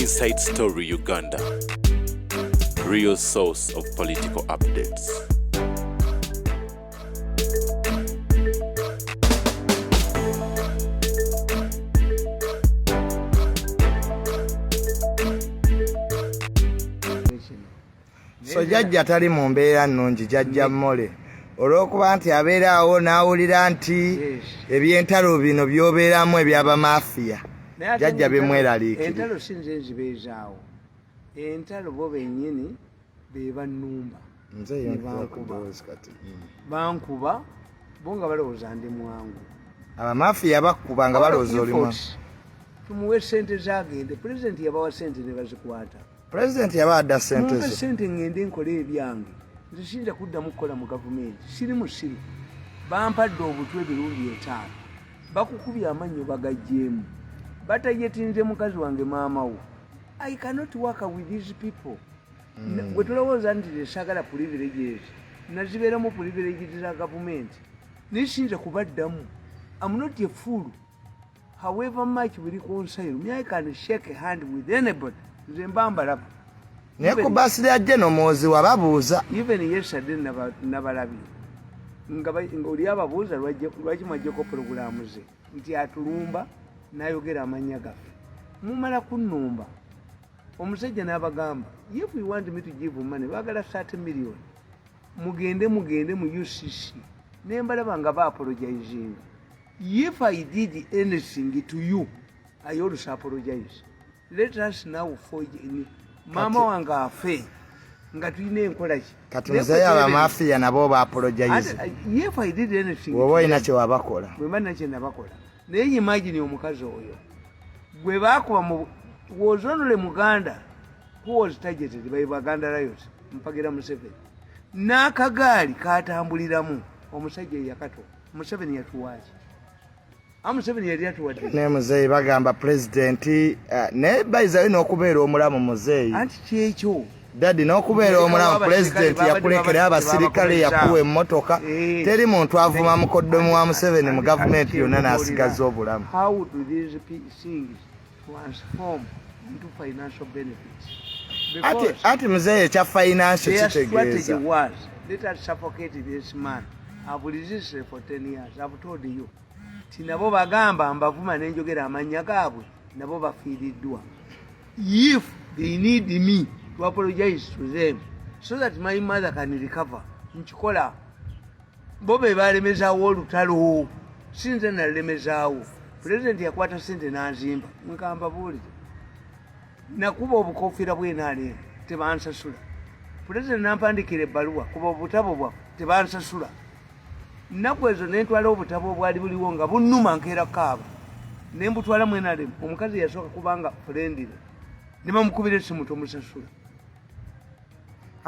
Inside Story Uganda, real source of political updates. So jajja tali mu mbeera nnungi jajja Mole olw'okuba nti abeeraawo n'awulira nti ebyentalo bino by'obeeramu eby'abamafiya jajja bimweraliikirira. Entalo si nze nzibeezaawo, entalo bo bennyini be bannumba bankuba bo nga balowooza ndi mwangu. Abamafiya bakkuba nga balowooza oli mwangu. Tumuwe ssente zagende, pulezidenti yabawa ssente ne bazikwata. Pulezidenti yabawadda ssente zo. Ssente ngende nkole ebyange, nze siyinza kuddamu kukola mu gavumenti, siri musiru. Bampadde obutwe ebirundi 5, bakukubye amannyo bagaggyemu, batayetinze mukazi wange maama wo. I cannot work with these people. Bwe tulowooza nti saagala privileges, nazibeeramu privileges za gavumenti, naye siyinza kubaddamu. I'm not a fool. However much we reconcile, me I can shake a hand with anybody. Nze mbambala. Naye ku baasire ajje n'omwozi wababuuza. Even yesterday nabalabye. Nga oli ababuuza lwaki mwajjeko puroguramu ze nti atulumba n'ayogera amannya gaffe. Mumala kunnumba. Omusajja n'abagamba, if you want me to give money, baagala 30 million. Mugende mu UCC. Ne mbalaba nga ba-apologizing. If I did anything to you, I also apologize. Let us now forge in mama wange afe nga tulina enkola ki kati muzeeyi abamafiya nabo ba-apologize. If I did anything, woba olina kye wabakola. Bwe mba nakye nabakola. Naye imagine omukazi oyo gwe baakuba mu was only Muganda who was targeted by Baganda riots. Mpagira Museveni n'akagaali katambuliramu omusajja yakato Museveni yatuwaaki. Museveni yali atuwadde ne muzeeyi bagamba pulezidenti naye bayizayo n'okubeera omulamu muzeeyi anti kyekyo dadi n'okubeera omulamu pulezidenti yakulekera abasirikale yakuwa emmotoka teri muntu avuma mukoddomu wa Museveni mu gavumenti yonna n'asigaza obulamu. How do these things transform into financial benefits? Ati muzeeyi ekya financial kitegeeza. Let us suffocate this man. I've resisted for 10 years. I've told you. Tinabo bagamba mbavuma nenjogera amanya gaabwe nabo bafiiriddwa. If they need me to apologize to them so that my mother can recover, nkikola. Bo be balemezaawo olutalo, sinze nalemezaawo. President yakwata sente n'azimba nkamba buulire nakuba obukofiira bw'enaale tebansasula. President nampandikira ebbaluwa kuba obutabo bwa tebansasula. Nnaku ezo nentwala obutabo obwali buliwo nga bunnuma nkeera kaaba ne mbutwala mwenalemu. Omukazi yasooka kubanga fulendire ne bamukubira essimu tomusasula.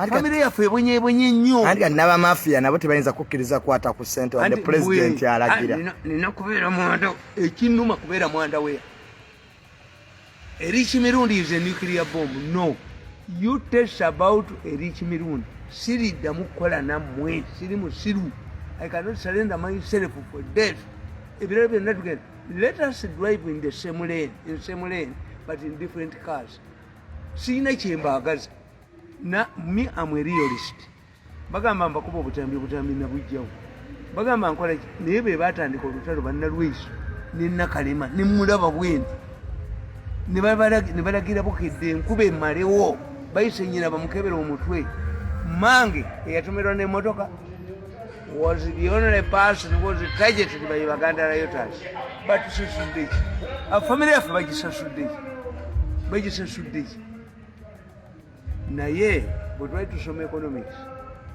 Famire yaffe ebwenyebwenye nnyo. Anti n'abamafiya nabo tebayinza kukkiriza kwata ku ssente wadde pulezidenti alagira. Nina kubeera mwanda ekinnuma kubeera mwanda weya. Erich Mirundi is a nuclear bomb. No. You test about Erich Mirundi. Siriddamu kukola nammwe siri musiru. I cannot surrender myself for death. Let us drive in the same lane, but in different cars. Sina kyembaagaza. Me, I'm a realist. Bagamba mbakuba obutambi na bujjawo. Bagamba nkola ki? Naye be baatandika olutalo bannalweso ne Nakalema ne mulaba bwenti. Ne balagira bukedde enkuba emmalewo. Bayise nnyina bamukebera omutwe. Mange eyatomerwa n'emmotoka was the only person who was targeted by Baganda rioters. But Sasudeki, a family of Sasudeki. Naye, but try to some economics.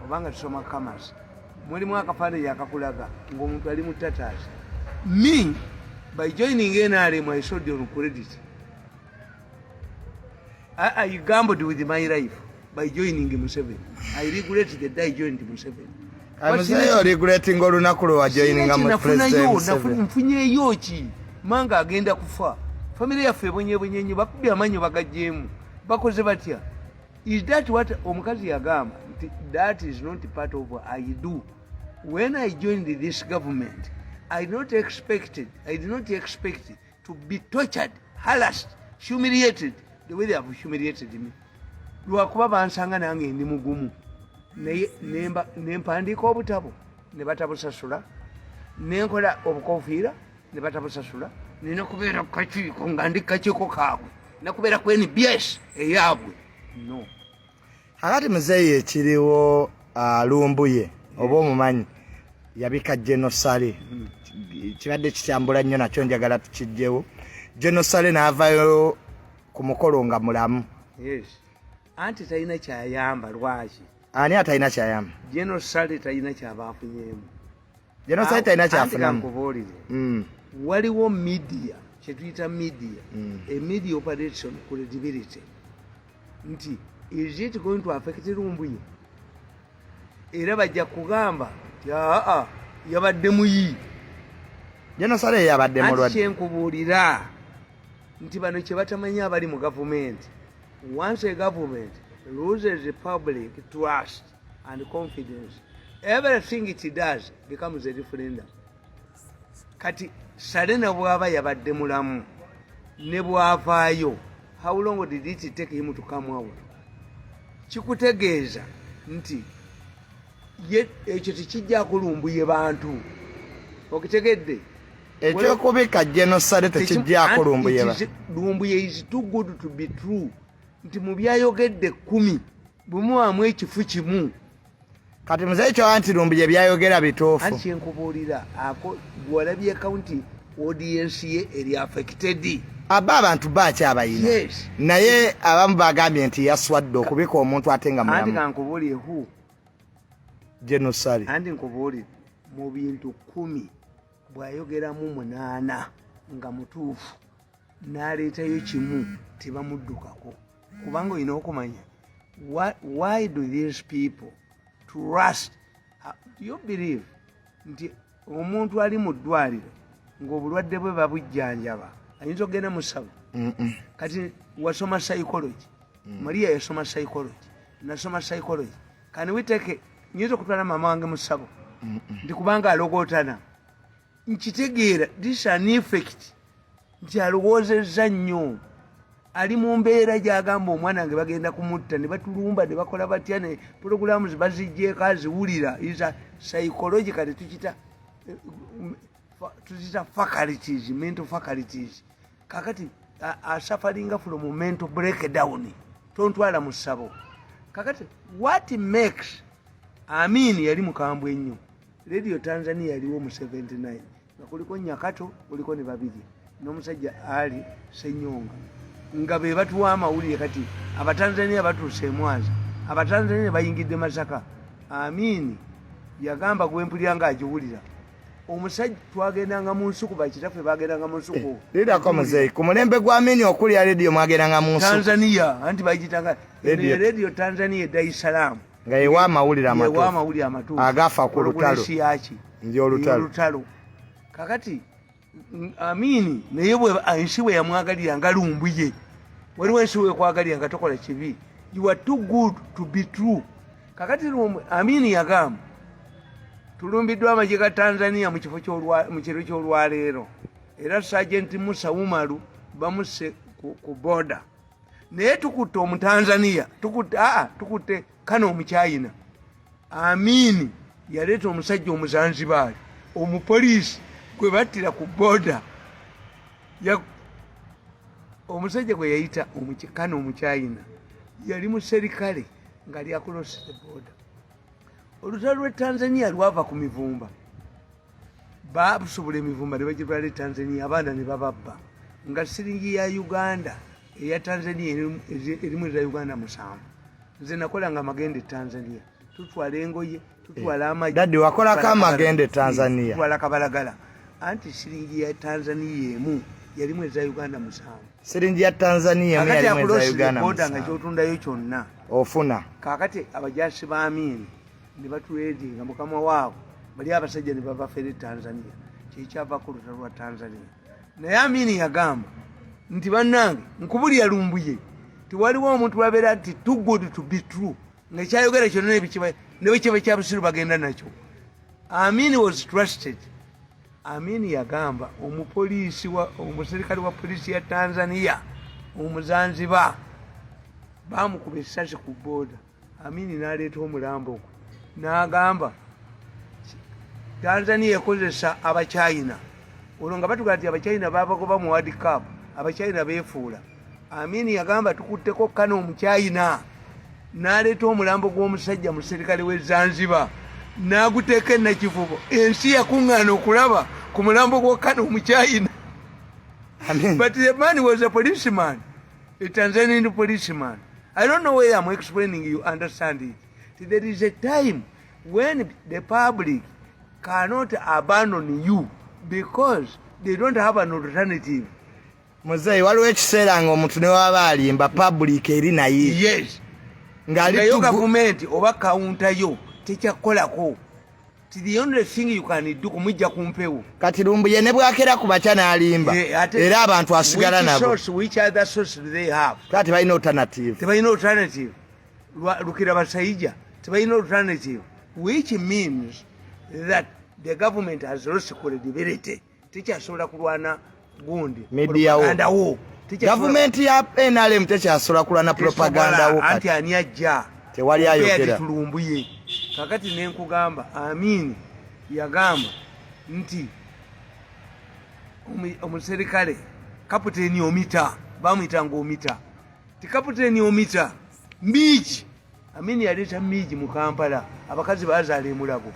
Obanga to some commerce. Mwalimu akafanya yakakulaga ngomuntu ali mutatazi. Me, by joining NRM, I sold you on credit. I gambled with my life by joining Museveni. I regret that I joined Museveni. Muzeeyi regretting olunaku lwe wajoyininga mu president. Nfunyeyo ki manga agenda kufa. Family yaffe ebwenyebwenye nnyo bakubye amannyo bagaggyemu. Bakoze batya? Is that what omukazi yagamba? That is not part of what I do. When I joined this government, I did not expect to be tortured, harassed, humiliated the way they have humiliated me. Lwakuba bansanga nange ndi mugumu naye nempandiika obutabo ne batabusasula nenkola obukofiira ne batabusasula nina kubeera kukakiiko nga ndi kakiiko kaabwe nakubeera ku NBS eyaabwe no. Kakati muzeeyi ekiriwo Lumbuye oba omumanyi yabika genosale kibadde kikyambula nnyo nakyo njagala tukijjewo. Genosale n'avayo ku mukolo nga mulamu. Yes. Anti talina kyayamba lwaki? Ani atalina kyayamba? Genosale talina kyabaafunyeemu. Genosale talina kyafunamu. Waliwo media, kyetuyita media, a media operation credibility. Nti, is it going to affect Lumbuye? Era bajja kugamba yabadde muyi. Genosale yabadde mulwadde. Anti kyenkubuulira nti bano kye batamanyi abali mu gavumenti. Once a government loses the public trust and confidence, everything it does becomes a referendum. Kati Sarena bwaba yabadde mulamu ne bwavaayo, how long did it take him to come out? Kikutegeeza nti ekyo tekijja kulumbuye bantu. Okitegedde? Ekyokubika genosale tekijja kulumbuye bantu. Lumbuye is too good to be true. Nti mu byayogedde 10 bumuwaamu ekifu kimu. Kati muzeeyi kyo anti Lumbuye byayogera bituufu. Anti kyenkubuulira ako bw'olabye county audience ye eri affected. Aba abantu bakyabayina. Yes. Naye abamu bagambye nti yaswadde okubika omuntu ate nga mulamu. Anti kankubuulire hu genosale. Anti nkubuulire mu bintu 10 bw'ayogeramu 8 nga mutuufu n'aleetayo kimu tebamuddukako. Kubanga olina okumanya why do these people trust? Do you believe nti omuntu ali mu ddwaliro ng'obulwadde bwe babujjanjaba ayinza okugenda mu ssabo? Kati wasoma psychology, Maria yasoma psychology, nasoma psychology. Can we take nyinza okutwala mama wange mu ssabo nti kubanga alogootana? Nkitegeera this an effect nti alowoozezza nnyo. Ali mu mbeera gy'agamba omwana wange bagenda kumutta ne batulumba ne bakola batya ne programs bazijjeeko aziwulira. Isa psychologically tukita faculties, mental faculties. Kakati suffering from mental breakdown tontwala mu ssabo. Kakati what makes yali mukambwe ennyo. Radio Tanzania yaliwo mu 79 nga kuliko Nyakato kuliko ne babiri n'omusajja Ali Senyonga nga be batuwa amawulire. Kati abatanzania batuuse Mwanza, abatanzania bayingidde Masaka. Yagamba gwempulira nga agiwulira. Omusajja twagendanga mu nsuku bakitaffe bagendanga mu nsuku. Lidako muzeeyi ku mulembe gwa Amini okulya radio mwagendanga mu nsuku. Tanzania anti bagitanga radio Tanzania Dar es Salaam. Nga yewa amawulire amatuufu. Agafa ku lutalo. Ndio lutalo. Kakati naye ensi bwe yamwagalira nga Lumbuye. Waliwo ensi bwe kwagalira nga tokola kibi. You are too good to be true. Kakati yagamba tulumbiddwa amagye ga Tanzania mu kifo ky'olwaleero. Era Sergeant Musa Umaru bamuse ku border. Naye tukutte Omutanzania, tukutte Kano Omuchina. Yaleeta omusajja Omuzanzibaali, omupoliisi gwe battira ku border. Omusajja gwe yayita Kano Omuchina yali mu serikale nga lyakulosa border. Olutalo lw'e Tanzania lwava ku mivumba. Babusobola emivumba ne bagitwala e Tanzania, abaana ne bababba. Nga siringi ya Uganda eya Tanzania erimu eza Uganda 7. Nze nakolanga amagende e Tanzania. Tutwala engoye, tutwala amagi. Daddy wakolako amagende Tanzania. Tutwala kabalagala. Anti siringi ya Tanzania emu yalimu eza Uganda 7. Siringi ya Tanzania emu yalimu eza Uganda 7. Nga kyotundayo kyonna ofuna. Kakati abajasi ba Amini ne batuleedinga mukama waabwe bali abasajja ne babafere Tanzania. Kyekyava ku lutalo lwa Tanzania. Naye Amini yagamba nti bannange nkubulya Lumbuye tiwaliwo omuntu wabeera nti too good to be true nekyayogera kyonna ne bwe kya busiru bagenda nakyo. Amini was trusted. Amini yagamba omuserikale wa polisi ya Tanzania omuzanziba bamukuba essasi ku booda Amini n'aleeta omulambo gwe n'agamba Tanzania ekozesa abachina olwo nga batugamba nti abachina babagoba mu World Cup abachina beefuula Amini yagamba tukutteko kano omuchina n'aleeta omulambo gw'omusajja mu serikale w'e Zanzibar n'aguteeka ennakivubo ensi yakuŋŋaana okulaba ku mulambo gw'okano omuchina. But the man was a policeman, a Tanzanian policeman. I don't know where I'm explaining, you understand it. There is a time when the public cannot abandon you because they don't have an alternative. Muzeyi waliwo ekiseera ng'omuntu ne waba alimba public eri naye. Yes. Ngayo government oba counter yo tekyakolako. The only thing you can do kumujja kumpewo. Kati Lumbuye ne bwakera ku bacha n'alimba. Era abantu asigala nabo. Which other source do they have? Kati balina alternative. Tebalina alternative. Lukira basayija. Tebalina alternative. Which means that the government has lost credibility. Tekyasobola kulwana gundi. Media wo. Government ya NRM tekyasobola kulwana propaganda wo. Anti ani ajja. Tewali ayogera. Tulumbuye. Kakati nenkugamba Amini yagamba nti omuserikale kaputeni omita bamuyitanga omita ti kaputeni omita miji Amini yaleeta miji mu Kampala abakazi bazaala emulago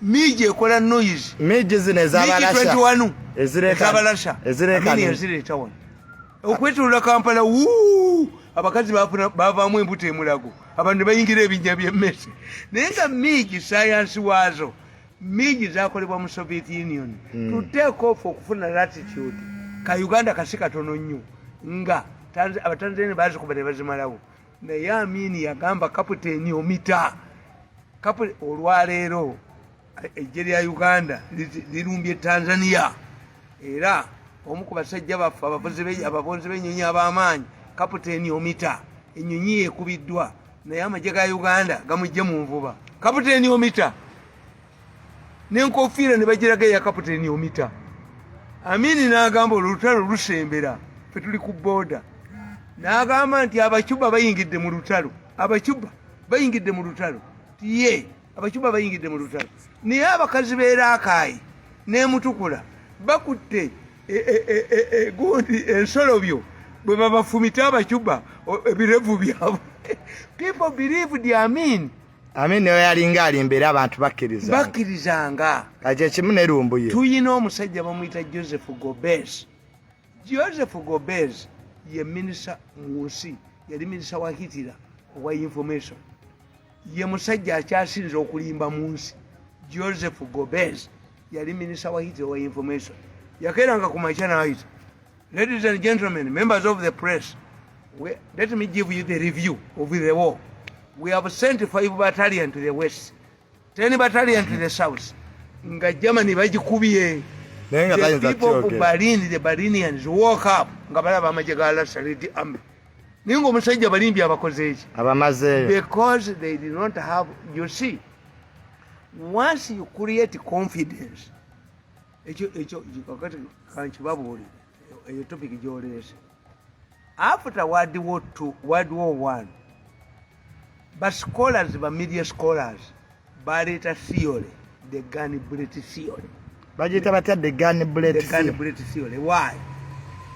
miji ekola noise miji zino ez'abalasha 21 ez'abalasha Amini yazireeta wano okwetulula Kampala abakazi bavaamu embuto emulago abantu bayingira ebinnya by'emmese naye nga miji science waazo miji zakolebwa mu Soviet Union to take off okufuna latitude ka Uganda kasi katono nnyo nga abatanzania bazikuba ne bazimalawo naye Amini yagamba kaputeni omita olwaleero ejje lya Uganda lirumbye Tanzania era omu ku basajja baffe abavunzi b'ennyonyi ab'amaanyi kaputeni omita ennyonyi ekubiddwa naye amagye ga Uganda gamujje mu nvuba kaputeni omita n'enkofiira ne bagiraga eya kaputeni omita. Amini n'agamba olutalo lusembera fe tuli ku booda n'agamba nti abacuba bayingidde mu lutalo tiye abacuba bayingidde mu lutalo naye abakazi b'Eraakaayi n'emutukula bakutte gundi ensolobyo bwe babafumita abacuba ebirevu byabwe. People believe the Amini naye yalinga alimbera abantu bakkirizanga kati kimu ne Lumbuye tuyina omusajja bamuyita Joseph Gobez ye minisita mu nsi yali minisita wa Hitler owa information ye musajja akyasinze okulimba mu nsi. Joseph Gobez yali minisita wa Hitler owa information yakeranga ku makya n'ayita ladies and gentlemen members of the press let me give you the review of the war. We have sent 5 battalions to the west, 10 battalions to the south. Nga Germany bagikubye. The people of Berlin, the Berlinians woke up. Nga balaba amagye ga Saliti Army. Ningo omusajja balimbi abakoze eki. Abamaze. Because they did not have, you see, once you create confidence, ekyo kakati kankibabuulire eyo topic gy'oleese. After World War II, World War I, but scholars, but media scholars, baleeta theory, the gun bullet theory. Bagita batya the gun bullet theory. Why?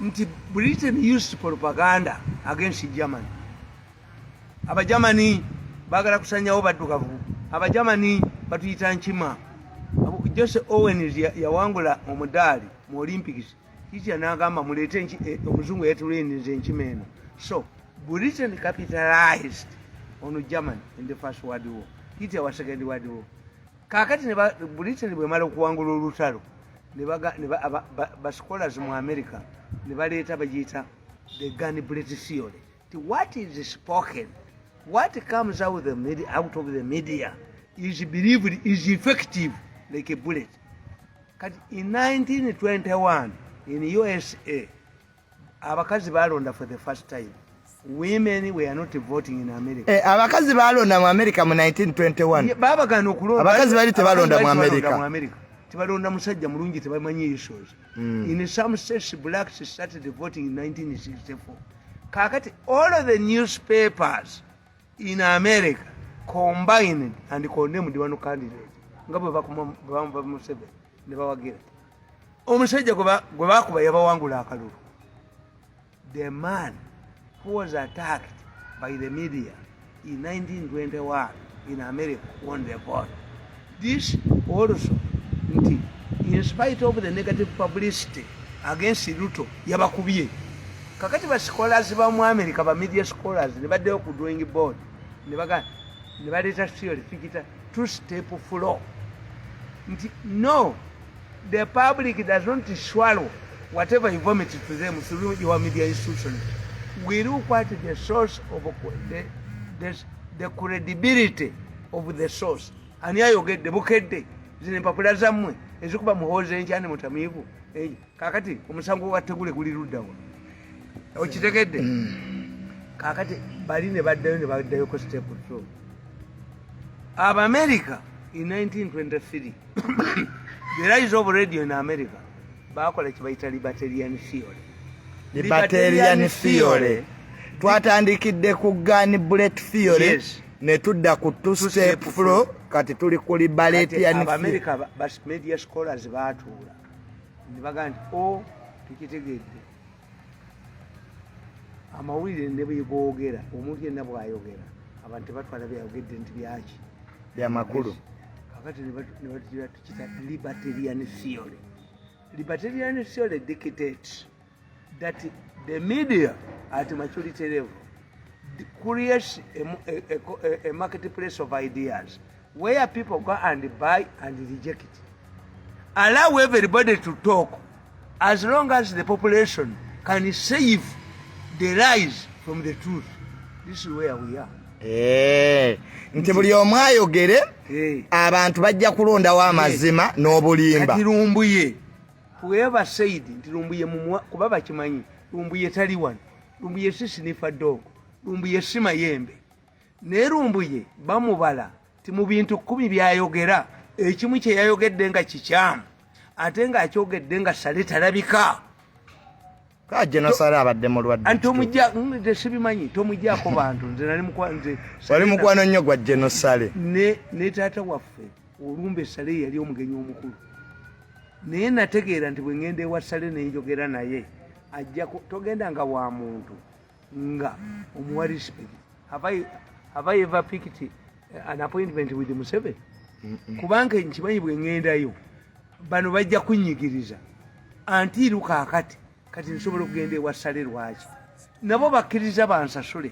Nti Britain used propaganda against Germany. Abajamani bagala kusanyawo baddugavu. Abajamani batuyita nkima. Joseph Owens yawangula omudaali mu Olympics. Kitya n'agamba muleete omuzungu yatulendeze enkima eno. So Britain capitalized on Germany in the First World War. Hitler was Second World War. Kakati Britain bwemala okuwangula olutalo ne scholars mu America ne baleeta bagiyita the gun bullet theory. What is spoken, what comes out of the media is believed is effective like a bullet. In 1921 in USA abakazi balonda for the first time. Women were not voting in America. Abakazi balonda mu America mu 1921. Babagana okulonda. Abakazi bali tebalonda mu America. Tebalonda musajja mulungi tebamanyi issues. In some states blacks started voting in 1964. kakati all of the newspapers in America combined and condemned one candidate nga bwe bamuva Museveni ne bawagira omusajja gwe bakuba yabawangula akalulu. The man who was attacked by the media in 1921 in America won the vote. This also, in spite of the negative publicity against Ruto, yabakubye. Kakati ba scholars ba mu America, ba media scholars, ne baddeyo ku drawing board, ne baleeta theory, fikita two-step flow. No, the public does not swallow whatever you vomit to them through your media institution. We look at the source of the credibility of the source. And here you get the bukedde zine papula zammwe ezikuba muhoze nkyane mutamivu kakati omusango wategule guli luddawo okitegedde kakati bali ne baddayo ko step 2 aba America in 1923 the rise of radio in America bakola kibayita libertarian theory twatandikidde ku gun bullet theory. Yes. Ne tudda ku two-step flow kati tuli ku libertarian theory. America bas media scholars baatuula ne bagamba nti tukitegedde amawulire ne bweboogera omuntu yenna bw'ayogera abantu tebatwala byayogedde nti byaki bya makulu. Kakati ne tukita libertarian theory. Libertarian theory dictates that the media at maturity level creates a marketplace of ideas where people go and buy and reject it. Allow everybody to talk as long as the population can save the lies from the truth. This is where we are. Nti buli omu ayogere abantu bajja kulondawo amazima n'obulimba. Kati Lumbuye whoever said nti Lumbuye kuba bakimanyi Lumbuye tali wano. Lumbuye si sniffer dog. Lumbuye si mayembe. Ne Lumbuye bamubala ti mu bintu 10 byayogera ekimu kye yayogedde nga kikyamu ate nga akyogedde nga sale talabika. Kaje no sale abadde mu lwadde. Antomujja nze sibimanyi tomujjako bantu nze nali mukwanze. Wali mukwano nnyo gwa Jeno Sale. Ne taata waffe Olumbe Sale yali omugenyi omukulu. Naye nategeera nti bwe ngende ewa Sale ne njogera naye ajja togenda nga wa muntu nga omuwa respect. Have I ever picked an appointment with Museveni? Kubanga nkimanyi bwe ngendayo bano bajja kunyigiriza anti kaakati kati nsobola okugenda ewa Sale lwaki nabo bakkiriza bansasule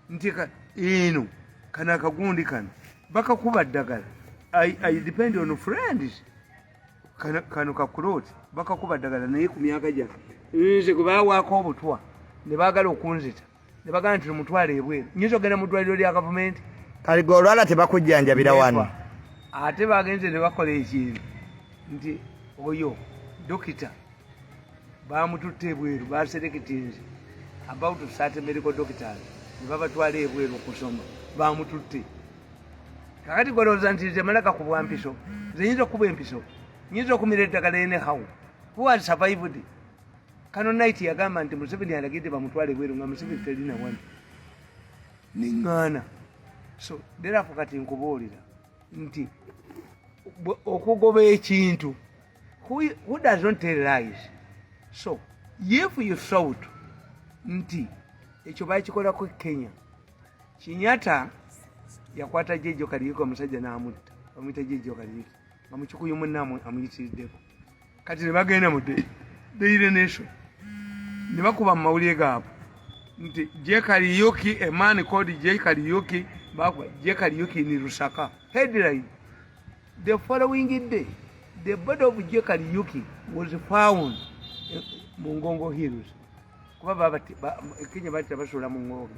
nti eno kana akagundi kano bakakuba ddagala. I depend on friends. Kano kakuloti bakakuba ddagala naye ku myaka gyange nze gwe baawaako obutwa ne baagala okunzita ne bagamba nti mutwale ebweru nyinza okugenda mu ddwaliro lya gavumenti kali golwala tebakujjanjabira wano ate bagenze ne bakola ekintu nti oyo dokita bamututte ebweru baserekitinze about 30 medical doctors ne babatwala ebweru okusoma bamututte. Kakati golowooza nti nze malaka ku bwampiso nze nyinza okuba empiso nyinza okumira eddagala enehawo who has survived. Kano night yagamba nti Museveni alagidde bamutwale ebweru nga Museveni talina wano niŋŋaana. So therefore kati nkubuulira nti okugoba ekintu who does not tell lies. So if you thought nti ekyo bakikolako Kenya Kenyatta yakwata Jejo Kariuki omusajja n'amutta bamuyita Jejo Kariuki nga mukikuyu munnaamwe amuyitiriddeko kati ne bagenda mu Daily Nation ne bakuba mu mawulire gaabwe nti J Kariuki, a man called J Kariuki, bakuba J Kariuki in Lusaka. Headline: the following day the body of J Kariuki was found Mungongo Hills. Kuba baba Kenya bati basula Mungongo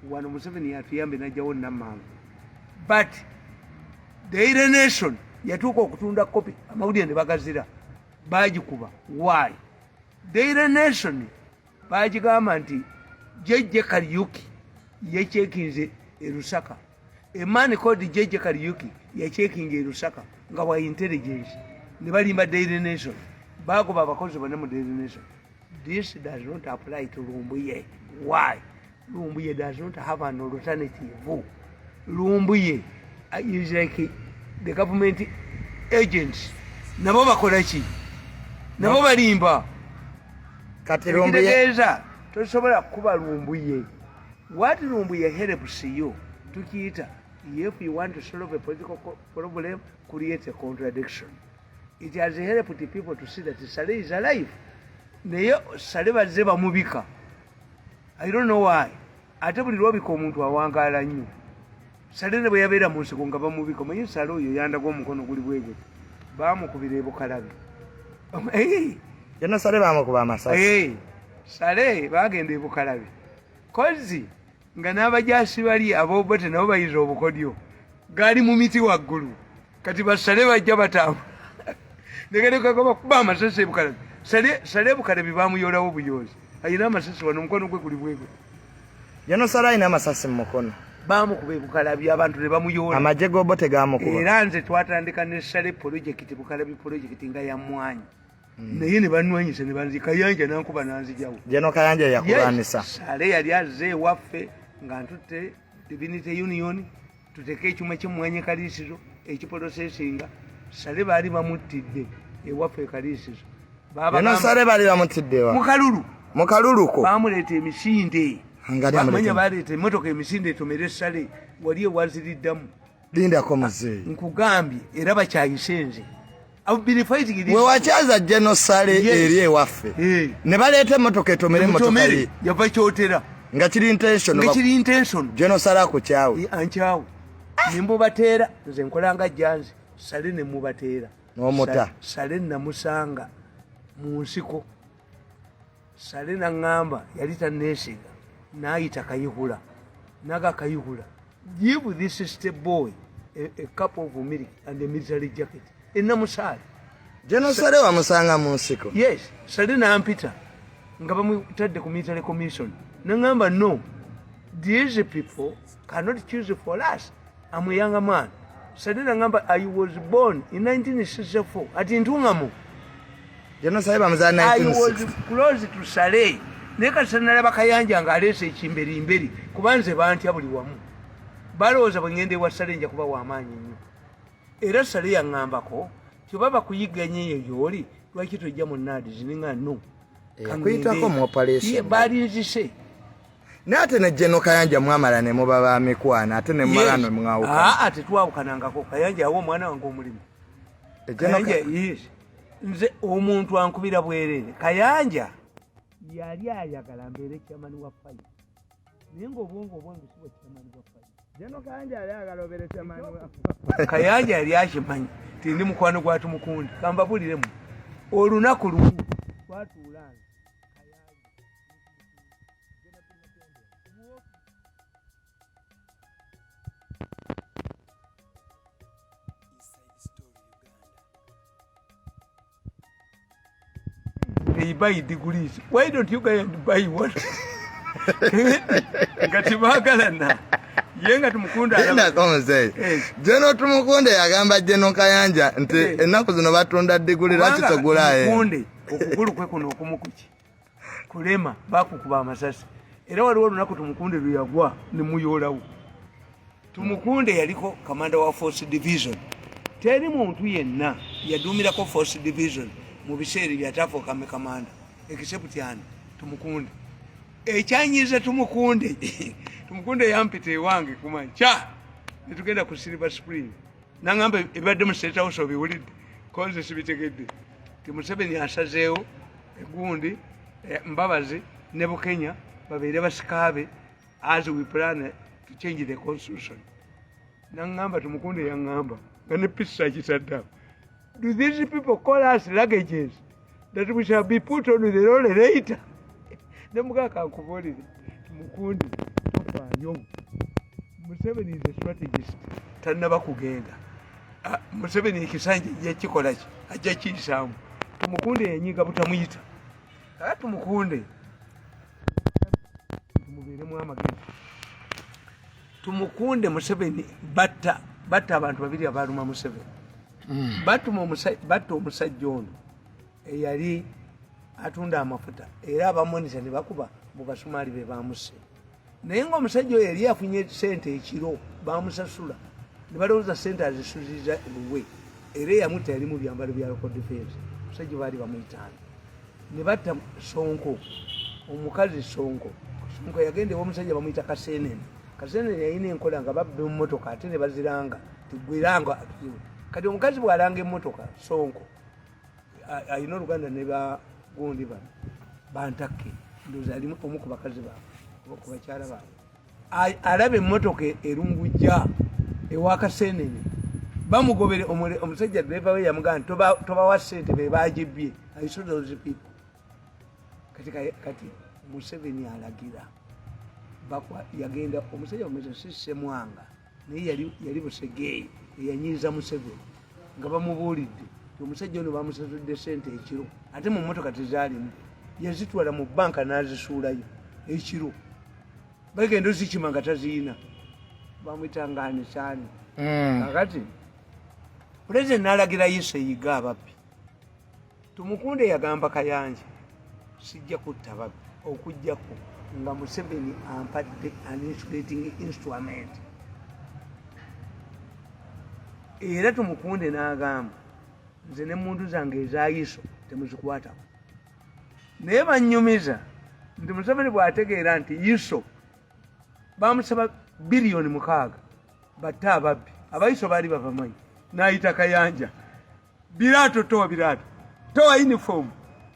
wano Museveni yatuyambe najjawo namanga. But Daily Nation yatuuka okutunda kopi amawulire ne bagazira bagikuba. Why? Daily Nation bagigamba nti J Kariuki yechekinze e Lusaka. A man called J Kariuki yechekinze e Lusaka nga wa intelligence. Ne balimba Daily Nation bagoba abakozi bane mu Daily Nation. this does not apply to Lumbuye. Why? Lumbuye does not have an alternative. Lumbuye is like the government agents. Nabo bakola ki? Nabo balimba. Kati Lumbuye tosobola kuba Lumbuye. What Lumbuye helps you to kita, if you want to solve a political problem, create a contradiction. It has helped the people to see that Sale is alive. Sale bazze bamubika. I don't know why. Ate buli lwabika omuntu awangaala nnyo. Sale ne bwe yabeera mu nsiko nga bamubika. Manyi Sale oyo yandako omukono guli bwegwe. Baamukubira ebukalabi. Yonna Sale baamukuba amasasi. Sale baagenda ebukalabi. Kozi nga n'abajaasi bali ab'obote nabo bayiza obukodyo. Gaali mu miti waggulu. Kati basale bajja bataamu. Negereka kwa kuba amasasi ebukalabi. Sale ebukalabi baamuyolawo buyoozi. Ayina amasasi wano omukono gwe guli bwegwe. Yonna Sale ayina amasasi mu mukono. Baamukuba ebukalabi abantu ne bamuyola. Amagye g'obote gaamukuba. Era nze twatandika ne Sale project bukalabi project nga ya Mwanyi. Naye ne banwanyisa ne banzika Kayanja nankuba nanzijawo. Jeno Kayanja yakulwanisa. Sale yali azze waffe nga ntutte Divinity Union tuteke ekyuma ky'Mwanyi Kaliisizo ekipolosesinga. Sale baali bamuttidde ewaffe Kaliisizo. Yeno Sale baali bamuttidde wa? Mu kaluluko. Baamuleeta emisinde. Bamanya baleeta emmotoka emisinde etomere Sale wali ewaziriddamu. Lindako muzeeyi. Nkugambye era bakyayisenze. We wakyaza Jeno Sale eri ewaffe. Ne baleeta emmotoka etomere emmotoka ye. Yava kyotera. Nga kiri intention. Jeno Sale akukyawe. Ankyawe. Ne mubateera nze nkolanga jjanzi. Sale ne mubateera. N'omuta. Sale namusanga mu nsiko. Sale n'aŋŋamba yali tanneesiga. N'ayita Kayihula. Naga Kayihula. Give this step boy a cup of milk and a military jacket. Enamusale. Jeno Sale wamusanga mu nsiko. Yes. Sale n'ampita. Nga bamutadde ku military commission. N'aŋŋamba no. These people cannot choose for us. I'm a young man. Sale n'aŋŋamba I was born in 1964 at Ntungamo. Jeno Sale bamuzaana 1960. I was close to Sale. Naye kati nalaba Kayanja ng'aleese ekimberimberi kuba nze bantya buli wamu. Balowooza bwe ŋŋenda ewa Sale nja kuba w'amaanyi nnyo. Era Sale yaŋŋambako kyoba bakuyiganya eyo gy'oli lwaki tojja mu NADS ninga no. Yakuyitako mu operation. Balinzise. N'ate ne Jeno Kayanja mwamala ne muba ba mikwana ate ne mmala ne mwawuka. Tetwawukanangako. Kayanja awo omwana wange omulimu. Kayanja nze omuntu ankubira bwereere. Kayanja yali ayagala mbeere kyamani wa fayi. Naye ng'obwongo obwange si bwa kyamani wa fayi. Jeno Kayanja yali ayagala obeere kyamani wa fayi. Kayanja yali akimanyi ti ndi mukwano gwa Tumukundi. Kambabuliremu. Olunaku lumu twatuulanga. They buy degrees. Why don't you guys buy what? Ngati bagalana. Yenga Tumukunde alaba. Komuze. Jeno Tumukunde yagamba Jeno Kayanja nti ennaku zino batunda degree lwaki togulaye. Tumukunde okugulu kwe kuno okumukuki. Kulema bakukuba amasasi. Era waliwo olunaku Tumukunde luyagwa ne muyolawo. Tumukunde yaliko kamanda wa Force Division. Teri muntu yenna yadumirako Force Division. Mu biseera byatafo kame kamanda except yani Tumukunde ekyanyiza Tumukunde Tumukunde yampita ewange kumancha netugenda ku Silver Spring nangamba ebadde mu State House obiwulidde konze sibitegedde Museveni asazeewo egundi Mbabazi ne Bukenya babeere basikabe as we plan to change the constitution nangamba Tumukunde yangamba nga ne pisa kitaddawo. Do these people call us luggages that we shall be put on the road later? Nemugaka kubolire Tumukunde afanyo. Museveni is a strategist. Tanaba kugenda. Museveni ekisanje yakikola ki? Ajja kisamu. Tumukunde yanyiga butamuyita. Tumukunde. Tumubeere mu amagezi. Tumukunde Museveni batta abantu babiri abaluma Museveni. Batta omusajja ono eyali atunda amafuta era abamonisa ne bakuba mu basumaali be bamuse naye ng'omusajja oyo yali afunye sente ekiro bamusasula ne balowooza sente azisuziza luwe era eyamutta yali mu byambalo bya local defense omusajja baali bamuyitaani ne batta Sonko omukazi Sonko yagenda omusajja bamuyita Kaseenene yalina enkola nga babba emmotoka ate ne baziranga tigwiranga kati omukazi bw'alanga emmotoka Sonko alina oluganda ne bagundi bano bantakke ndowooza ali omu ku bakazi baabwe ku bakyala baabwe alaba emmotoka erungujja ewa Kaseenene bamugobere omusajja driver we yamugamba nti tobawa ssente be bagibbye ayiso those people kati Museveni alagira yagenda omusajja omeze Ssemwanga naye yali Busegeeyi eyanyiiza Museveni nga bamubuulidde omusajja ono bamusasudde sente ekiro ate mu mmotoka tezaalimu yazitwala mu banka n'azisuulayo ekiro bagenda ozikima nga taziina bamwitanganisaani kakati pulezidenti n'alagira Yiso eyiga ababbi Tumukunde yagamba Kayanja sijja kutta babbi okujjako nga Museveni ampadde an insulating instrument era Tumukunde n'agamba nze ne muntu zange eza Yiso temuzikwatako naye bannyumiza nti Museveni bw'ategeera nti Yiso bamusaba biliyoni 6 batte ababbi abayiso baali babamanyi n'ayita Kayanja biraato towa uniform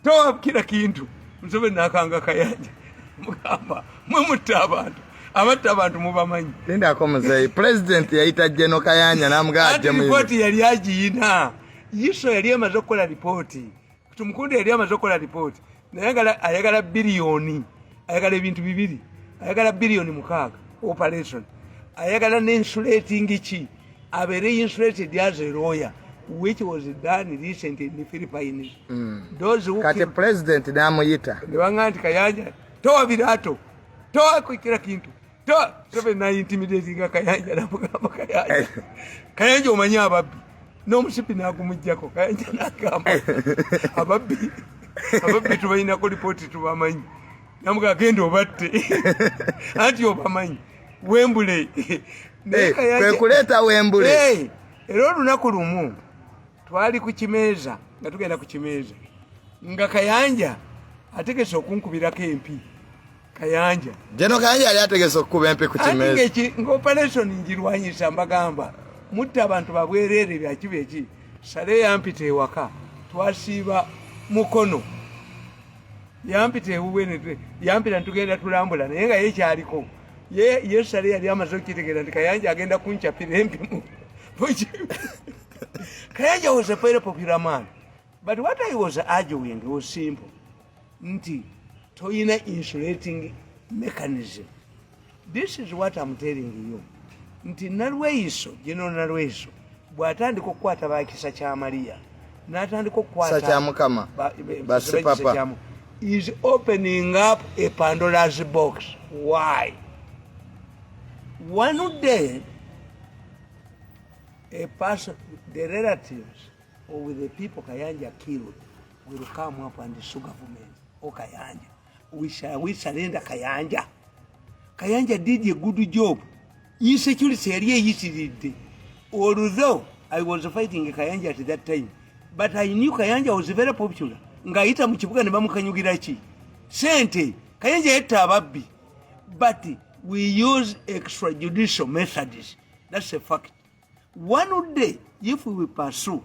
towa kila kintu Museveni n'akanga Kayanja mugamba mwe mutta abantu abatta abantu mubamanyi linda komuzeyi president yayita General Kayanja namugajja mu ripoti yali agiina Yiso yali amaze okukola ripoti Tumukunde yali amaze okukola ripoti ayagala biliyoni ayagala ebintu bibiri ayagala biliyoni 6 operation ayagala n'insulating ki abeere insulated as a lawyer which was done recently in the Philippines. Those who kati president namuyita niwanga nti Kayanja towa biraato towa kila kintu towa Museveni na intimidating Kayanja namugamba Kayanja omanyi ababbi n'omusipi n'agumujjako Kayanja n'agamba ababbi tubalinako lipooti tubamanyi namugamba genda obatte anti obamanyi Wembule kwekuleeta Wembule era olunaku lumu twali ku kimeeza nga tugenda ku kimeeza nga Kayanja ategese okunkubirako empi Kayanja yali ategese okukuba empi ku kimeeza ng'operation njirwanyisa mbagamba mutta abantu babwereere byakiba eki sale yampita ewaka twasiiba mukono yampita ewuwe yampita ntugenda tulambula naye nga yekyaliko ye sale yali amaze okukitegeera nti Kayanja agenda kunchapira empi Kayanja was a very popular man but what I was arguing was simple nti toyina insulating mechanism. This is what I'm telling you nti Nalweyiso General Nalweyiso bw'atandika okukwata bakisa kya Maria n'atandika okukwata kya Mukama basi papa is opening up a Pandora's box. Why? One day a person, the relatives of the people Kayanja killed will come up and sue government. Oh Kayanja, we surrender Kayanja. Kayanja did a good job. Insecurity area yesterday. Although I was fighting Kayanja at that time, but I knew Kayanja was very popular. Ngaita mukibuga ne bamukanyugira ki sente Kayanja yetta ababbi, but we use extrajudicial methods. That's a fact. One day, if we pursue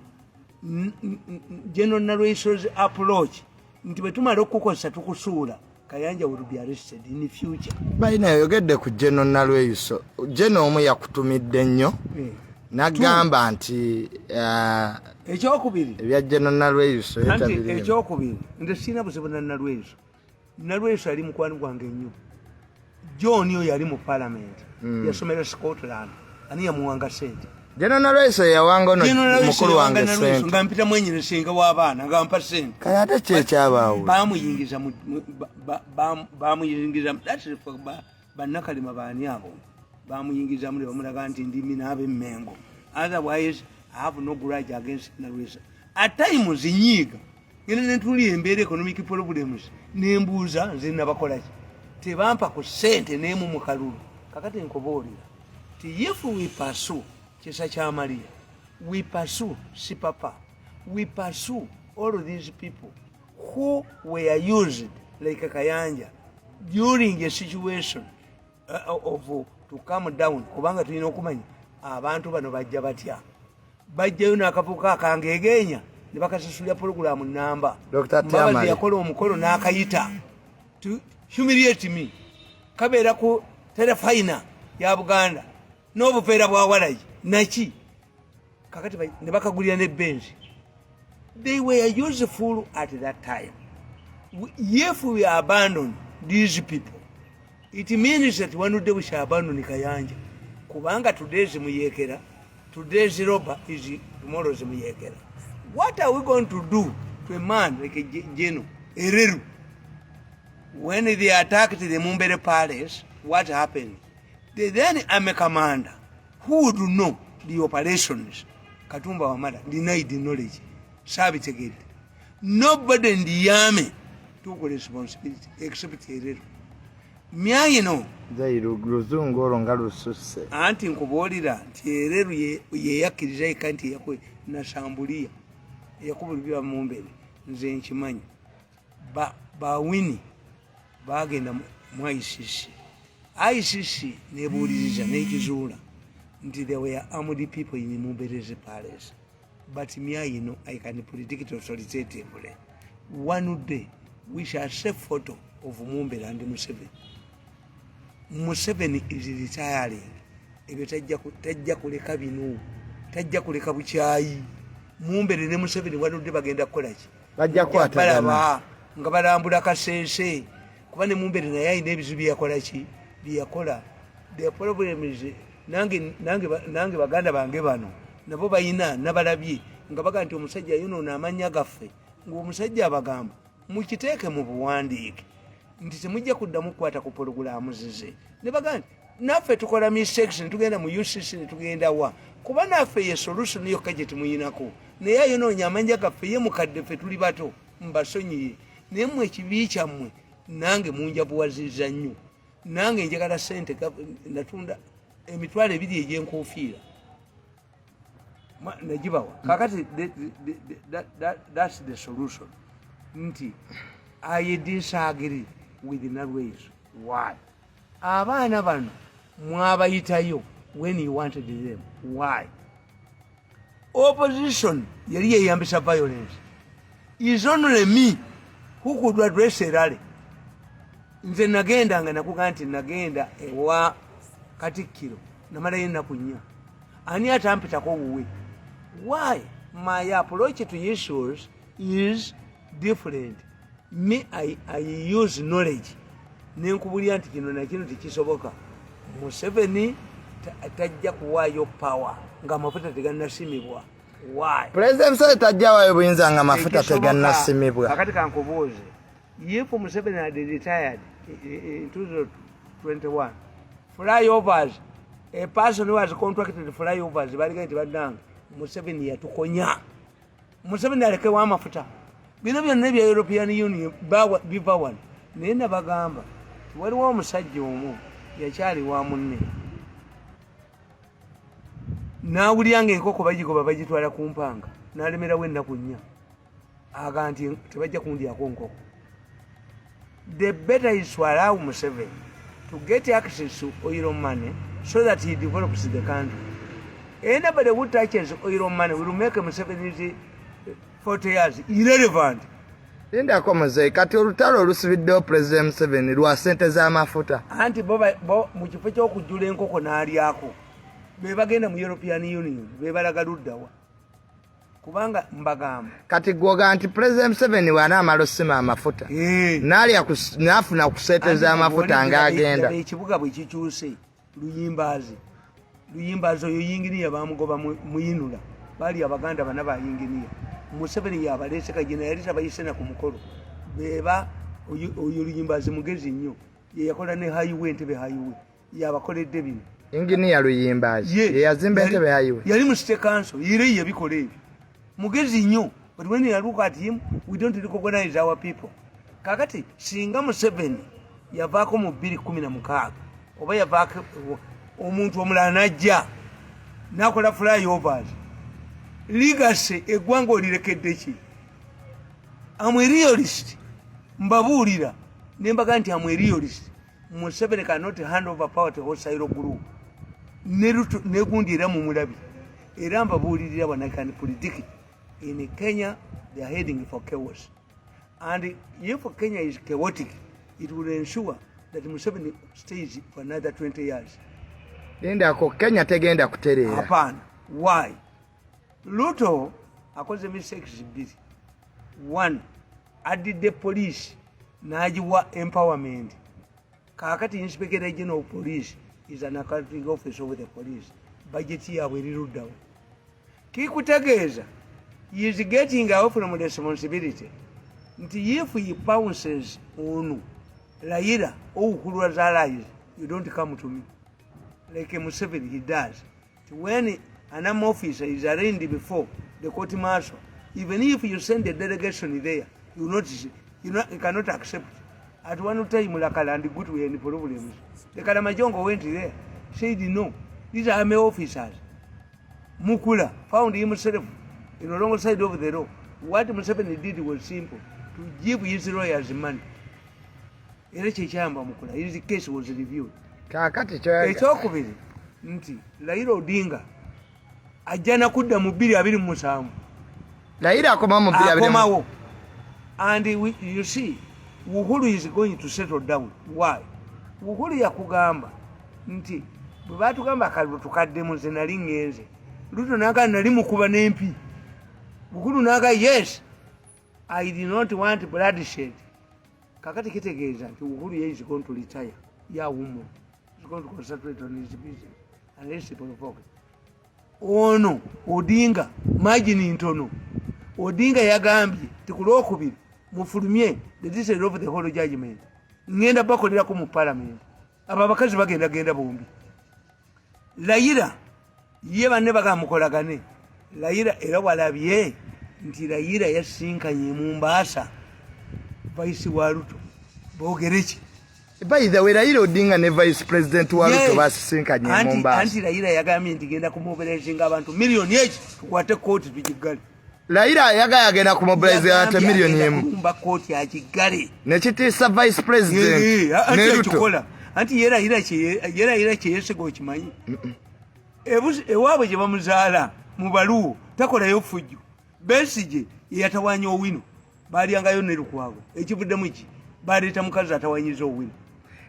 General Nalweyiso's approach, nti bwe tumala okukozesa tukusuula Kayanja will be arrested in the future. Bayina yogedde ku General Nalweyiso. General omu yakutumidde nnyo. Nagamba nti ekyokubiri ebya General Nalweyiso yetabiri. Ekyokubiri nti sina buzibu na Nalweyiso. Nalweyiso ali mukwano gwange nnyo. John yo yali mu parliament. Yasomera Scotland. Ani yamuwanga sente. General Nalweyiso yawanga ono mukulu wange sente. Ngampita mwenyine singa w'abaana ngampa sente. Kaya ate kyekyabawo. Bamuyingiza that's for bannakalima baani abo. Bamuyingiza muri bamulaga nti ndimi n'abe Mengo. Otherwise I have no grudge against Nalweyiso. At times nyiga ngene netuli embeera economic problems nembuuza nze nabakola ki tebampa ku ssente neemu mu kalulu kakati nkubuulira ti if we pursue kisa kyamaliya we pursue sipapa we pursue all of these people who were used like Kayanja during a situation of to come down kubanga tulina okumanya abantu bano bajja batya bajjayo n'akavuka akangeegenya ne bakasasulira program namba Dr. Tamale yakola omukolo n'akayita to humiliate me kabeera ku telefina ya Buganda n'obuveera bwa walayi naki kakati ne bakagulira ne benzi. They were useful at that time. If we abandon these people, it means that one day we shall abandon Kayanja. Kubanga today's muyekera, today's robber is tomorrow's muyekera. What are we going to do to a man like a Geno, Ereru? When they attacked the Mumbere Palace, what happened? They then am a commander who would know the operations. Katumba Wamada denied the knowledge. Savage again. Nobody in the army took responsibility except Ereru. Myayino Zairuzungu olonga lususe anti nkubuulira nti Ereru ye yakkiriza eka nti yakwe nasambuliya yakubulibwa Mumbere nze nkimanyi bawini bagenda mu ICC nebuuliriza nekizuula nti there were armed people in Mumbere's palace. But Myayino, I can predict it authoritatively. One day we shall see a photo of Mumbere and Museveni. Museveni is retiring. Ebyo tajja kuleka bino, tajja kuleka bukyayi. Mumbere ne Museveni wanudde bagenda kukola ki? Bajja kwatagana nga balambula kasense. Kuba ne Mumbere naye ayina ebizibu byakola ki? Byakola. The problem is nange baganda bange bano nabo bayina nabalabye nga baga nti omusajja yuno n'amanya gaffe ng'omusajja abagamba mukiteeke mu buwandiike nti temujja kuddamu kukwata ku pologulaamu zize ne baga nti naffe tukola mistakes ne tugenda mu UCC ne tugenda wa kuba naffe ye solution yokka gye temuyinako naye ayonoonya amanya gaffe ye mukadde ffe tuli bato mbasonyiye naye mmwe ekibi kyammwe nange munjabuwazizza nnyo nange njagala ssente natunda emitwalo 2 egy'enkuufiira najibawa kakati that's the solution nti I disagree with the Narways. Why? Abaana bano mwabayitayo when you wanted them. Why? Opposition yali yeyambisa violence. Is only me who could address a rally. Nze nagenda nga nakuga nti nagenda ewa Katikkiro namala yennaku 4 ani atampitako wuwe. Why? My approach to issues is different. Me, I use knowledge. Nenkubulya nti kino na kino tekisoboka. Museveni tajja kuwaayo power nga mafuta tegannasimibwa. Why? President Museveni tajja waayo buyinza nga mafuta tegannasimibwa. Kakati kankubuuze. If Museveni had retired in 2021, flyovers, a person who has contracted flyovers, baligati badanga, Museveni yatukonya. Museveni alekewa amafuta. Bino byonna bya European Union biva wano. Naye nabagamba waliwo omusajja omu yakyali wa munne. Naawulira ng'enkoko bagigoba bagitwala ku mpanga. N'alemerawo ennaku 4. Aga nti tebajja kundyako nkoko. The better is to allow Museveni to get access to oil money so that he develops the country. Anybody who touches oil money will make Museveni's 40 years irrelevant. Linda Amaze kati olutalo olusibiddewo President Museveni lwa ssente z'amafuta. Anti bo mu kifo ky'okujjula enkoko n'alyako be bagenda mu European Union be balaga luddawa. Kubanga mbagamba kati gwoga nti President Museveni wanaamala osima amafuta n'afuna ku ssente z'amafuta ng'agenda. Ekibuga bwe kikyuse luyimbazi oyo yinginiya baamugoba muyinula baali abaganda bana bayinginiya. Museveni yabaleese kagina yali tabayise ku mukolo beba oyo luyimbazi mugezi nnyo ye yakola ne highway Entebbe highway yabakoledde bino. Inginiya luyimbazi ye yazimba Entebbe highway yali mu state council yire yabikola ebyo mugezi nnyo But when you look at him, we don't recognize our people. Kakati, singa Museveni yavaako mu 2016 oba yavaako omuntu omulala najja nakola flyovers legacy eggwanga olirekedde ki? I'm a realist. Mbabuulira nembaga nti I'm a realist. Museveni cannot hand over power to hostile group. Negundi era mu mulabi. Era mbabuulirira when I can predict in Kenya they are heading for chaos. And if Kenya is chaotic, it will ensure that Museveni stays for another 20 years. Nenda ko Kenya tegenda kuterera. Hapana. Why? Ruto akoze mistakes busy. One, added the police najiwa empowerment. Kakati Inspector General of Police is an accounting officer with the police. Budget here will root down. Kikutegeza, he is getting out from responsibility. If he pounces on Raila, oh, who was allies, you don't come to me. Like Museveni, he does. When an armed officer is arraigned before the court martial, even if you send a delegation there, you cannot accept. At one time, Mulakala and the good way any problems. The Kalamajongo went there, said no. These are army officers. Mukula found himself in the wrong side of the road. What Museveni did was simple. To give his lawyers money. His case was reviewed. Ekyokubiiri nti Raila Odinga ajana kudda mu 2027. Raila akoma mu 2027. And you see, Uhuru is going to settle down. Why? Uhuru yakugamba nti bwe batugamba kalulu tukaddemu nze nali ngenze. Ruto naga nali mukuba n'empi. Uhuru naga yes. I did not want bloodshed. Kakati kitegeeza nti Uhuru is going to retire. Ya woman. He's going to concentrate on his business. Unless he provoke. Ono, Odinga, margin ntono. Odinga yagambye, tikulokubiri, mufulumye, the decision of the whole judgment. Ngenda bakolera ku mu parliament. Aba bakazi bagenda bombi. Raila, ye banne bagamukolagane. Raila era walabye. Nti Raila yasinkanye mu Mombasa vice wa Ruto bogereki. By the way, Raila Odinga ne vice president wa Ruto basisinkanye mu Mombasa. Anti Raila yagambye nti genda kumobilizinga abantu million each tukwate court tujigale. Raila yagenda kumobilize abantu million emu. Kumba court ya Kigali. Ne kitisa vice president. Ne Ruto. Anti yera che yesego kimanyi. Ewabwe je bamuzaala mu baluwo takola yo fujju. Besije yatawanya owino bali angayo ne Lukwago ekivudde muki bali tamukazi atawanyiza owino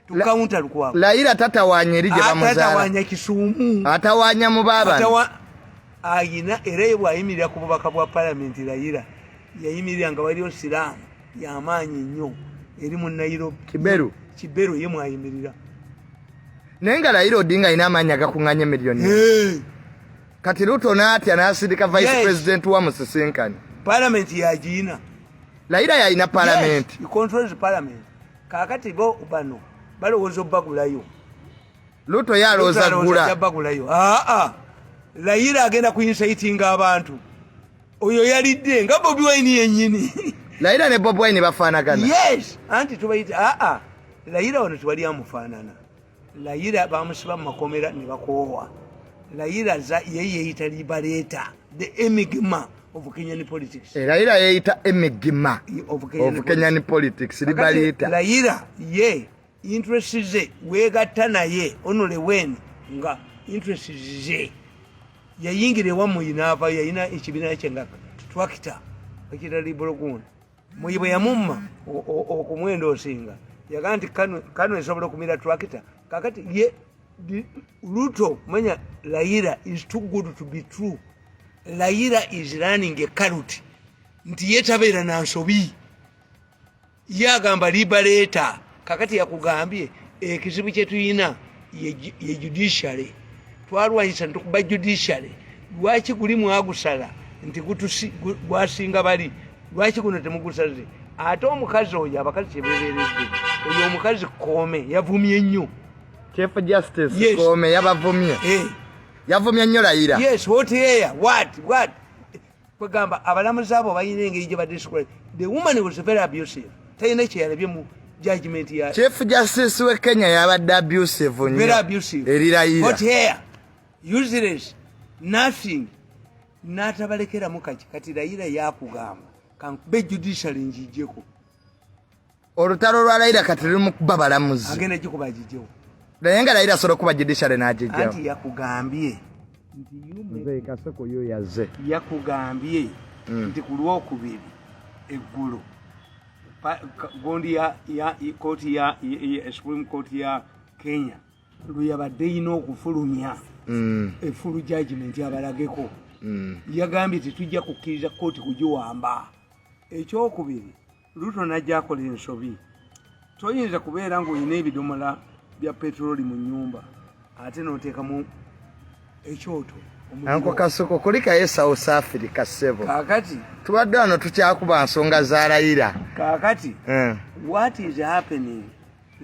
tukaunta Lukwago Raila tatawanya erije bamuzaala atawanya Kisumu atawanya mu baba ayina erewa yimirira ku bubaka bwa parliament. Raila yayimirira nga waliyo Silamu yamanyi nnyo eri mu Nairobi Kiberu ye mwayimirira nenga Raila Odinga ina amanya gakunganye milioni kati Ruto natya nasindika vice president wa musisinkani parliament yajina Raila yalina parliament. He controls parliament. Kakati bo bano balowooza bagulayo. Ruto yalowooza bagulayo. Raila agenda kuinsitinga abantu. Oyo yalidde nga Bobi Wine yennyini. Raila ne Bobi Wine bafaanagana. Yes, anti tubayita Raila ono tewali amufaanana. Raila bamusiba mu makomera ne bakoowa. Raila yeyeyita liberator, the enigma of Kenyan politics. Raila yeyita enigma of Kenyan politics. Liberator. Raila ye interest ze wegatta naye onole wen nga interest ze yayingire wamu inava yayina ekibina kyenga twakita akira liborogun muyibo yamumma okumwendo osinga yaganti kano esobola kumira twakita kakati ye Ruto manya Raila is too good to be true. Raila is running a carrot. Nti yetabera na nsobi. Yagamba liberator. Kakati yakugambye ekizibu kyetu yina ye judiciary. Twalwanyisa ntukuba judiciary. Lwaki kuli mwagusala nti gwasinga bali. Lwaki kuno temugusaze. Ate omukazi oyo abakazi kyebereredde. Oyo omukazi Kome yavumye nnyo. Chief Justice Kome yabavumye. Yavumye nnyo Raila. Yes, what here? What? kwegamba abalamuzi abo bayina engeri gye badescribe. The woman was very abusive. Tayina kyeyalabye mu judgment ya Chief Justice we Kenya yabadde abusive nnyo. very abusive. Eri Raila. Hot hair, useless, nothing. N'atabalekeramu kati Raila yakugamba kankube judicial njijjeko. Olutalo lwa Raila kati lumu kuba balamuzi. Agenda gikuba jijjewo. Naye nga Raila asobola okuba judicial n'agijjawo. Anti yakugambye Nze Kaseko yo yazze. yakugambye nti ku Lwokubiri eggulu gondi ya kooti ya Supreme Court ya Kenya lwe yabadde yina okufulumya efulu judgment abalageko. Yagambye tetujja kukkiriza kooti kugiwamba. Ekyokubiri Ruto najja akola ensobi. Toyinza kubeera ng'olina ebidomola bya petroli mu nnyumba ate n'oteekamu ekyoto. Anko Kasoko kulikayo South Africa sebo. Kakati Tubadde wano tukyakuba nsonga za Raila. Kakati what is happening?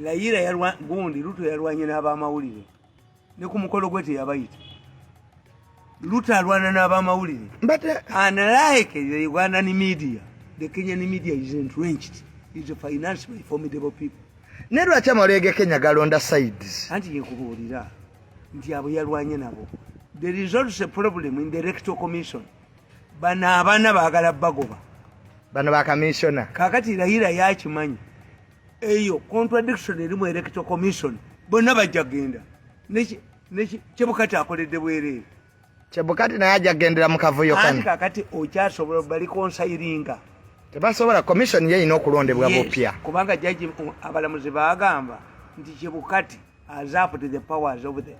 Raila gundi Ruto yalwanye n'abamawulire ne ku mukolo gwe teyabayita. Ruto alwana n'abamawulire. But Unlike the Ugandan media, the Kenyan media is entrenched. It's financed by formidable people. ne lwaki amalwege Kenya galonda sides? Anti yekubuulira nti abo yalwanye nabo. There is also a problem in the electoral commission. Bano abaana baagala bagoba. Bano ba commissioner. Kakati Raila yakimanyi. Eyo contradiction eri mu electoral commission. Bonna bajja genda. Chebukati akoledde bwereere. Chebukati naye ajja gendera mu kavuyo kano. Anti kakati okyasobola bali konsayiringa. Tebasobola commission ye ina okulondebwa bupya. Kubanga jaji abalamuzi baagamba nti Chebukati has up to the powers of the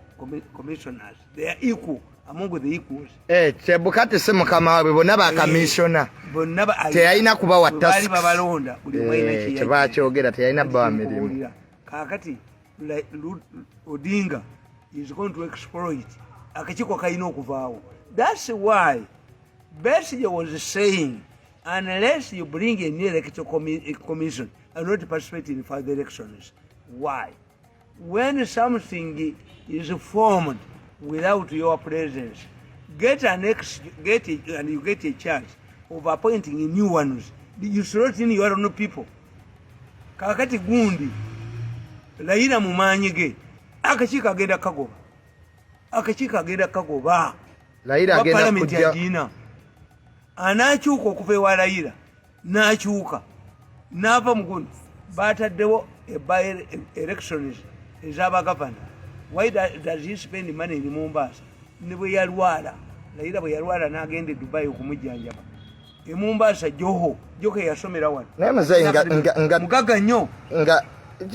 commissioners. They are equal among the equals. Chebukati si mukama waabwe bonna ba commissioner. Teyalina kubawa tasks. Bali babalonda buli mwina kiyaji. Tebakyogera teyalina bawa mirimu. Kakati Odinga is going to exploit. Akakiiko kalina okuvaawo. That's why Besigye was saying unless you bring a new electoral commission and not participate in further elections. Why? When something is formed without your presence, and you get a chance of appointing new ones. You slot in your own people. Kakati gundi Raila mumanyi ge akakiiko agenda kagoba. Akakiiko agenda kagoba. Raila agenda kujja. Anakyuka okuva ewa Raila n'akyuka n'ava mu gundi baataddewo elections ez'abagavana. Why does he spend money in Mombasa? Ne bwe yalwala Raila bwe yalwala n'agenda e Dubai okumujjanjaba. E Mombasa Joho yasomera wano. Naye muzeeyi mugaga nnyo. Nga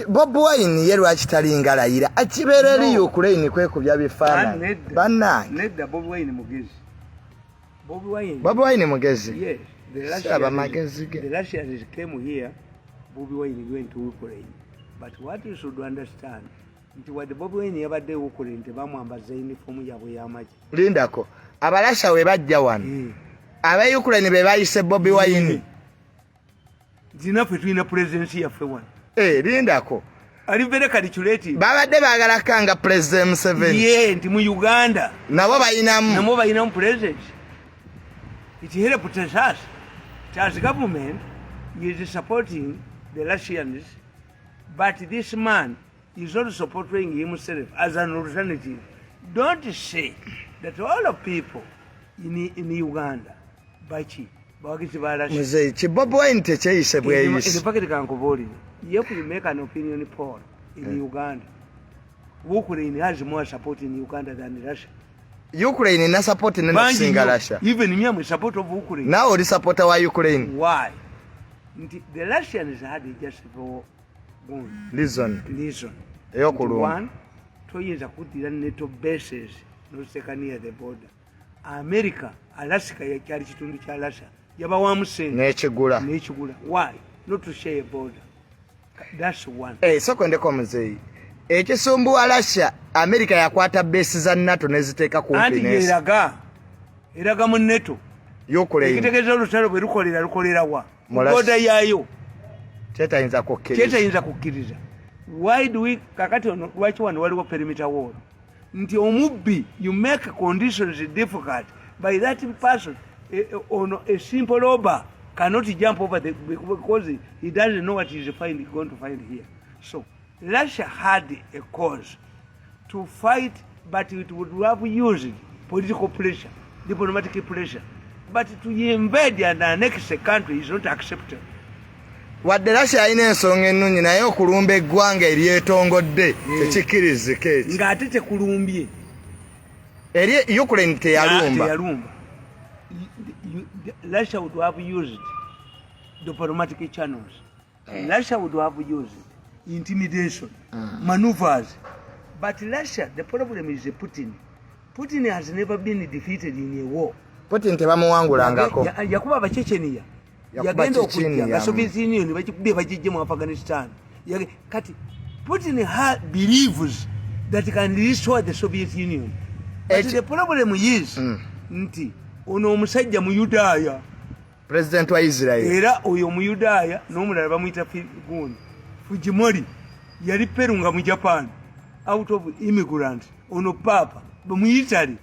Bobi Wine ye lwaki talinga Raila akibeera eri Ukraine kwekubya bifaananyi. Bannange. Nedda Bobi Wine mugezi. Bobi Wine mugezi. Yes. The Russians came here. Bobi Wine went to Ukraine. But what you should understand, what the Bobi Wine yabadde Ukraine tebamwambaza uniform yabwe y'amagye. Lindako. Abalasha we bajja wano. Aba Ukraine be bayise Bobi Wine. Zinaffe tulina presidency yaffe wano. Lindako. Ali very calculated. Babadde baagala kanga President Museveni. Ye nti mu Uganda. Nabo bayinamu president. It helped us. As government is supporting the Russians, but this man is also portraying himself as an alternative. Don't say that all of people in Uganda, Bachi, Bagisi Barashi. Muzeeyi Bobi Wine tekyeyise bweyise. In fact, Kankoboli, if you make an opinion poll in Uganda, Ukraine has more support in Uganda than Russia. Ukraine na support nene kusinga Russia. Even me am support of Ukraine. Now oli supporter wa Ukraine. Why? The Russians had just for reason. One, toyinza kudira NATO bases no near the border. America, Alaska yakyali kitundu kya Russia. Yabawa musenge. N'ekigula. Why? Not to share a border. That's one. So kwendeko muzeeyi. Ekisumbuwa Russia, America yakwata base za NATO neziteeka ku Ukraine. Eraga mu NATO. Ukraine. Ekitegeeza olutalo bwe lukolera wa. Border yayo. Tetayinza kukkiriza. Why do we kakati ono lwaki wano waliwo perimeter wall? Nti omubbi you make conditions difficult by that person a simple robber cannot jump over because he doesn't know what he's going to find here. So Russia had a cause to fight, but it would have used political pressure, diplomatic pressure. But to invade and annex a country is not acceptable. Wadde Russia alina ensonga ennungi naye okulumba eggwanga eryetongodde tekikkirizika ekyo. Ng'ate tekulumbye. Eri Ukraine teyalumba. Russia would have used diplomatic channels. Russia would have used intimidation, maneuvers. But Russia, the problem is Putin. Putin has never been defeated in a war. Putin tebamuwangulangako. Yakuba Abachecheniya. Yagenda okujja nga Soviet Union bakikubye bakijje mu Afghanistan. Kati Putin believes that he can restore the Soviet Union. But the problem is nti ono omusajja mu Yudaaya. President wa Israel. Era oyo mu Yudaaya n'omulala bamuyita Fujimori yali perunga mu Japan out of immigrants ono papa mu Italy.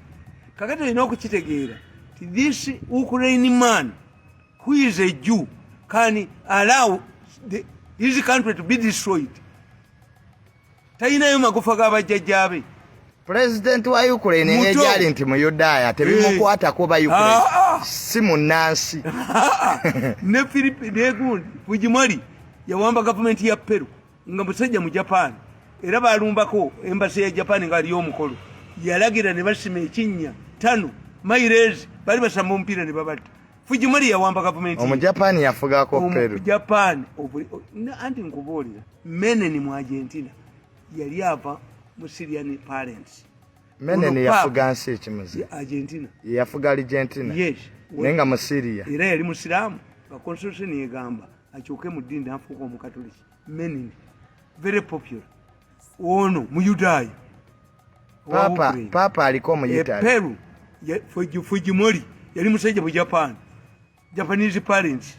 Kakati olina okukitegeera. This Ukrainian man who is a Jew can allow his country to be destroyed. Talinayo magufa g'abajjajjaabe. President wa Ukraine yejali nti mu Yudaaya tebimukwata kuba Ukraine si munnansi. Ne Philippe Fujimori yawamba government ya Peru nga musajja mu Japan era balumbako embassy ya Japan nga aliyo omukolo yalagira ne basima ekinnya 5 mailezi bali basamba omupiira ne babatta. Fujimori yawamba government omu Japan yafugako Peru. Japan anti nkubuulira Menem mu Argentina yali ava mu Syrian parents. Menem yafuga nsi ekimuzi Argentina. Yafuga Argentina. Yes. Nenga mu Syria. Era yali musiramu ba constitution yegamba akyuke mu dini afuuka omukatoliki. Menem very popular. Ono mu Yudaaya. Papa aliko mu Italy. Peru Fujimori yali musajja mu Japan. Japanese parents.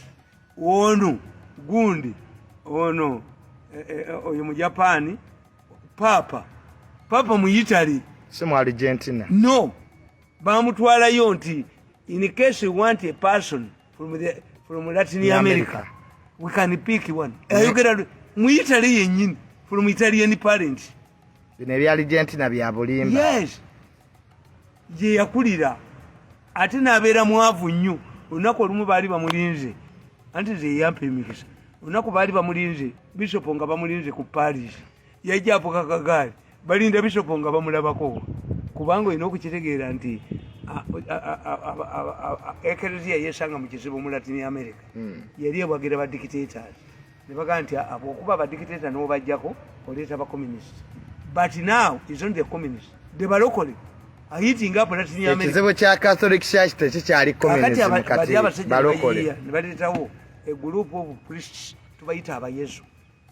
Ono gundi ono oyo mu Japan. Papa mu Italy. Si mu Argentina. No. Bamutwalayo nti in case you want a person from Latin America, we can pick one. Ayogera mu Italy yennyini from Italian parents. Bino ebya Argentina bya bulimba. Yes. Je yakulira. Ate nabeera mwavu nnyo. Olunaku olumu baali bamulinze. Anti ze yampa emikisa. Olunaku baali bamulinze. Bishop nga bamulinze ku Paris. Yajja avuga kagaali. Balinda Bishop nga bamulabako. Kubanga olina okukitegeera nti ekereziya yesanga mu kizibu mu Latin America. Yali ebwagira ba dictators. Ne baga nti okuba ba dictator n'obajjako oleeta ba communist. But now he's not the communist. The balokole are eating up Latin America. Ekizibu kya Catholic Church tekikyali communism kati balokole. Ne baleetawo a group of priests tubayita abayesu.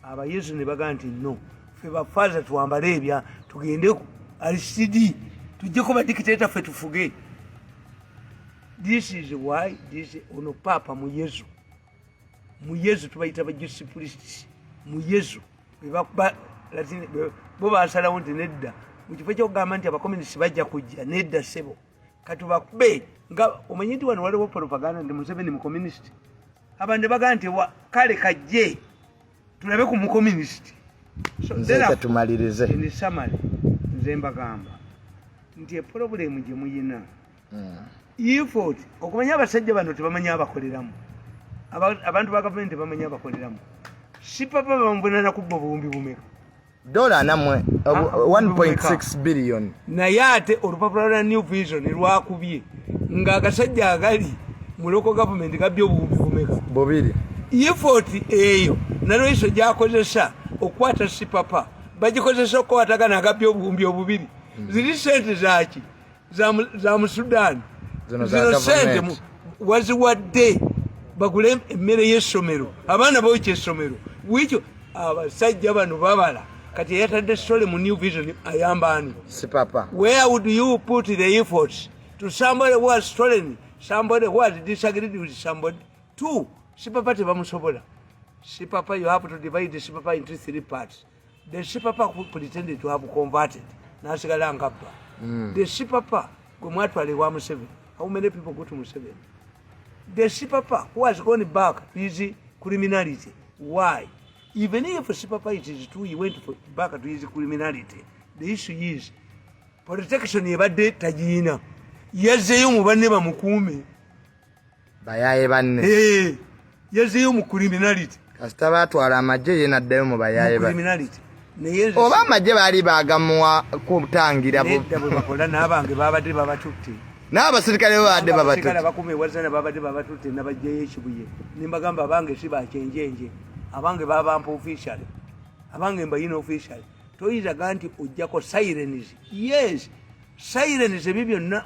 Abayesu ne baga nti no. Ffe bafaza tuwambale ebya tugende ku RCD tujjeko ba dictator ffe tufuge. This is why this ono papa mu Yesu. Mu Yesu tubayita ba Jewish priests. Mu Yesu beba Latin bo basalawo nti nedda mu kifo ky'okugamba nti abakomunisi bajja kujja nedda ssebo kati bakube nga omanyi nti wano waliwo propaganda ndi Museveni mu communist abandi baga nti kale kajje tulabe ku mu communist. So nze tumalirize ni summary nze mbagamba nti problem gye muyina effort okumanya abasajja bano tebamanya abakoleramu abantu ba government bamanya abakoleramu si papa bambonana kubba buwumbi bumeka dola namwe 1.6 billion naye ate olupapula lwa New Vision lwakubye nga agasajja agali mu local government gabbye obuwumbi bumeka bubiri. Effort eyo nalweso gyakozesa okwata si papa bagikozesa okwatagana agabbye obuwumbi obubiri ziri sente zaki za mu Sudan zino sente waziwadde bagule emmere y'essomero abaana bookya essomero wikyo abasajja bano babala kati yatadde sole mu New Vision ayambaani si papa. Where would you put the efforts to somebody who has stolen, somebody who has disagreed with somebody? Two, si papa tebamusobola. Si papa, you have to divide the si papa into 3 parts. The si papa who pretended to have converted nasigala ngabba. The si papa gwe mwatwale wa Museveni. How many people go to Museveni? The Sipapa who has gone back to his criminality. Why? Even if Sipapa it is true, he went back to his criminality. The issue is protection yebadde tajina. Yazzeyo mu banne bamukuume. Bayaye banne. Yazzeyo mu criminality. Kasita batwala amagye ye naddayo mu bayaye banne. Criminality. Oba amagye baali baagamuwa kutangira bwe bakola n'abange babadde babatutte. N'abasirikale babadde babatutte. Abasirikale bakume wazana babadde babatutte n'abajjayo ekibuye. Nimbagamba abange si bakyenjenje. Abange babampa officially. Abange mbayina officially. Toyiza ganti ojjako sirens. Yes. Sirens ebyo byonna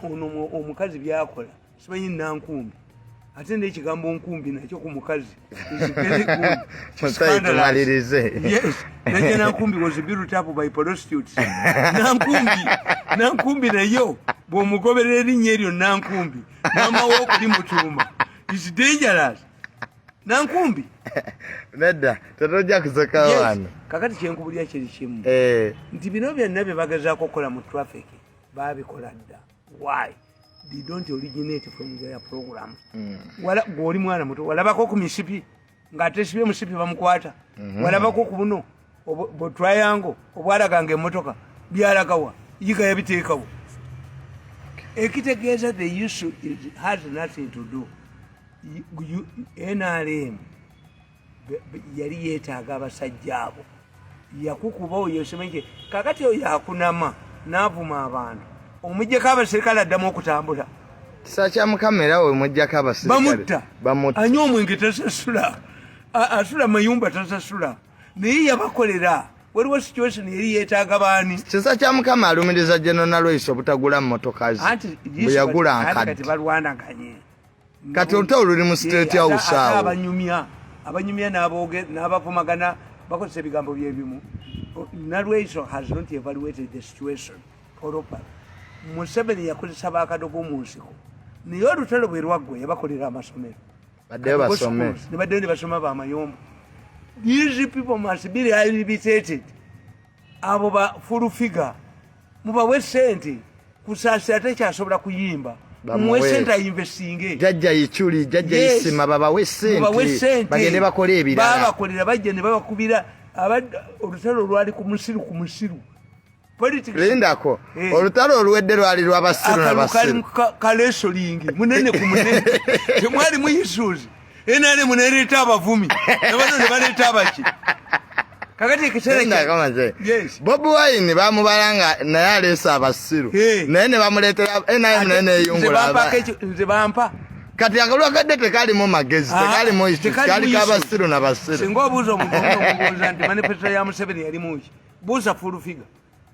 omukazi byakola. Simanyi nankumbi. Ate n'ekigambo nkumbi nakyo ku mukazi. Yes. Najja nankumbi was built up by prostitutes. Nankumbi nayo bw'omugoberera erinnya eryo nankumbi. Mama w'okuli mutuuma. It's dangerous. Nankumbi. Nedda, totojja kusoka wano. Kakati kyenkubulya kiri kimu. Nti bino byonna bye bagezaako okukola mu traffic baabikola dda. Why? They don't originate from their program. Gw'oli mwana muto walabako ku misipi ng'atesibye musipi bamukwata. Walabako ku buno bo triangle obwalaganga emmotoka byalagawa yiga yabiteekawo. Ekitegeeza the issue has nothing to do. NRM yali yeetaaga abasajja abo yakukuba oyo osemenye kakati oyo yakunama n'avuma abantu omujjeko abasirikale addamu okutambula kisa kya mukamera we mujjako abasirikale bamutta anywa omwenge tasasula asula mayumba tasasula naye yabakolera waliwo situation yali yeetaaga baani kisa kya mukama alumiriza General Lois obutagula mmotoka ze bwe yagula nkadde kati balwanaganye kati olutalo luli mu state house awo abanyumya n'abavumagana bakozesa ebigambo byebimu. Nalweso has not evaluated the situation properly. Museveni yakozesa bakadogo mu nsiko naye olutalo bwe lwaggwa yabakolera amasomero ne badde ne basoma b'amayombo. These people must be rehabilitated. Abo ba full figure mubawe ssente kusaasira tekyasobola kuyimba. Mwesenta investinge jajja yichuli jajja yisima baba wesente bagende bakole ebirala baba kolera bajja ne babakubira olutalo lwali ku musiru politics lindako olutalo olwedde lwali lw'abasiru n'abasiru kalesolingi munene ku munene temwali muyisuzi enane munereeta abavumi nabano ne baleeta abaki kakati ekiseera kamaze Bobi Wine bamubalanga naye aleesa abasiru naye ne bamuleetera naye munene eyungula nze bampa kati akalwa kadde tekalimu magezi tekalimu isu kaliko abasiru n'abasiru singa obuuza omuntu omubuuza nti manifesto ya Museveni yali muki buuza full figure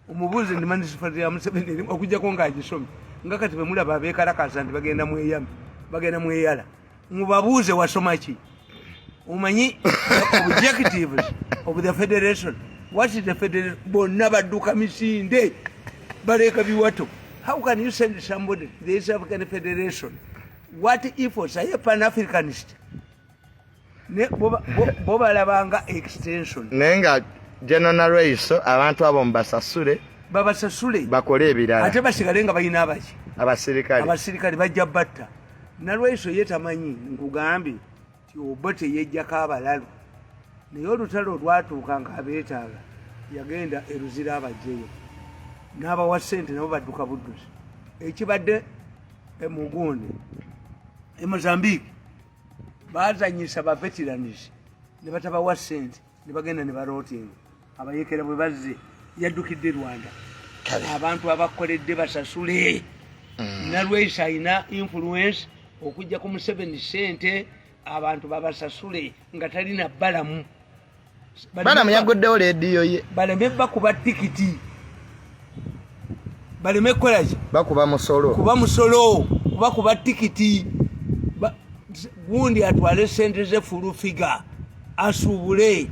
omubuuze ndi manifesto ya Museveni yali okujjako ng'agisomye nga kati bwe mulaba abeekalakaasa nti bagenda mweyala mubabuuze wasoma ki umanyi objectives of the federation. What is the federation? Bonna badduka misinde baleka biwato. How can you send somebody to the East African Federation? What if was a Pan-Africanist? Boba labanga extension. Nenga General Lois abantu abo mbasasule babasasule bakole ebirala ate basigalenga bayina abaki abasirikale bajja batta. Nalweso yetamanyi nkugambye obote yejjako abalalu naye olutalo olwatuuka ng'abeetaaga yagenda eruzira abajjeyo n'abawa ssente nabo badduka buddusi. Ekibadde emugunde Mozambique baazanyisa baveteranis ne batabawa ssente ne bagenda ne barootinga abayekera bwe bazze yaddukidde Rwanda abantu abakoledde basasule. Nalweso alina influence okujja ku Museveni ssente abantu babasasule nga talina balamu yagoddewo leediyo ye baleme bakuba tikiti baleme kolaki bakuba musolo kuba tikiti gundi atwale sente ze full figure asuubule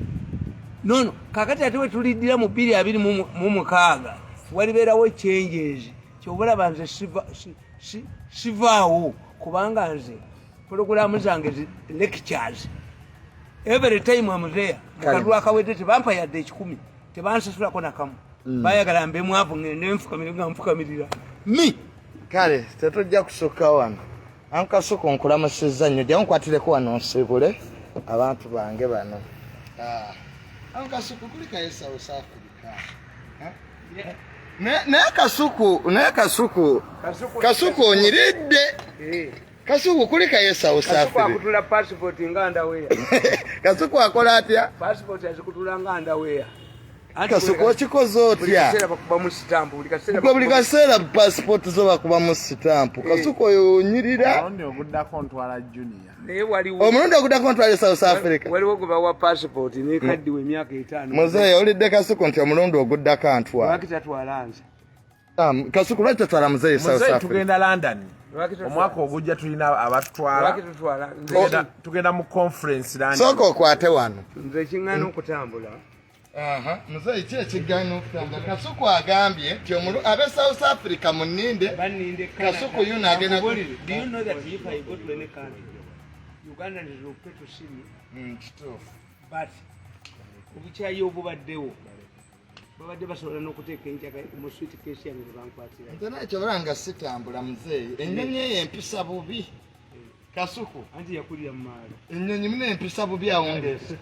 nono kakati ate we tuliddira mu 2026 walibeerawo changes kyobulaba nze sivaawo kubanga nze programu zange lectures every time I'm there kalwa kawete tebampa yadde 10 tebansasulako nakamu bayagala mbe mwavu ngende nfukamirira mi kale tetojja kusoka wano Ankasuku nkulamusizza nnyo dya nkwatireko wano nsibule abantu bange bano. Ankasuku kulikayo South Africa. Kasuku onyiridde. Kasuku kulikayo South Africa. Kasuku akutula passport nga ndawea. Kasuku akola atya? Passport yazikutula nga ndawea. Kasuku okikoze otya? Buli kaseera passport zo bakuba mu sitampu. Kasuku oyo onyirira. Omulundi oguddako ntwala Junior. Omulundi oguddako ntwala South Africa. Waliwo gwe bawa passport ne kaddiwa emyaka 5. Muzeeyi olidde Kasuku nti omulundi oguddako ntwala. Lwaki tatwala nze? Kasuku lwaki tatwala muzeeyi South Muzeeyi Africa? tugenda London. Omwaka ogujja tulina abatutwala. Tugenda mu conference London. Sooka okwate wano. Nze kiŋŋaana okutambula. Muzeeyi ki ekigaana okutambula? Kasuku agambye nti abe South Africa muninde. Kasuku yuno agenda. Do you know that if I go to any country, Ugandans will pay to see me? Kituufu. But obukyayi obubaddewo babadde basobola n'okuteeka enjaka mu suitcase yange ne bankwatira. Nze nakyo olanga sitambula muzeeyi. Ennyonyi eyo empisa bubi. Kasuku. Anti yakulira mu maalo. Ennyonyi muna empisa bubi awundeese.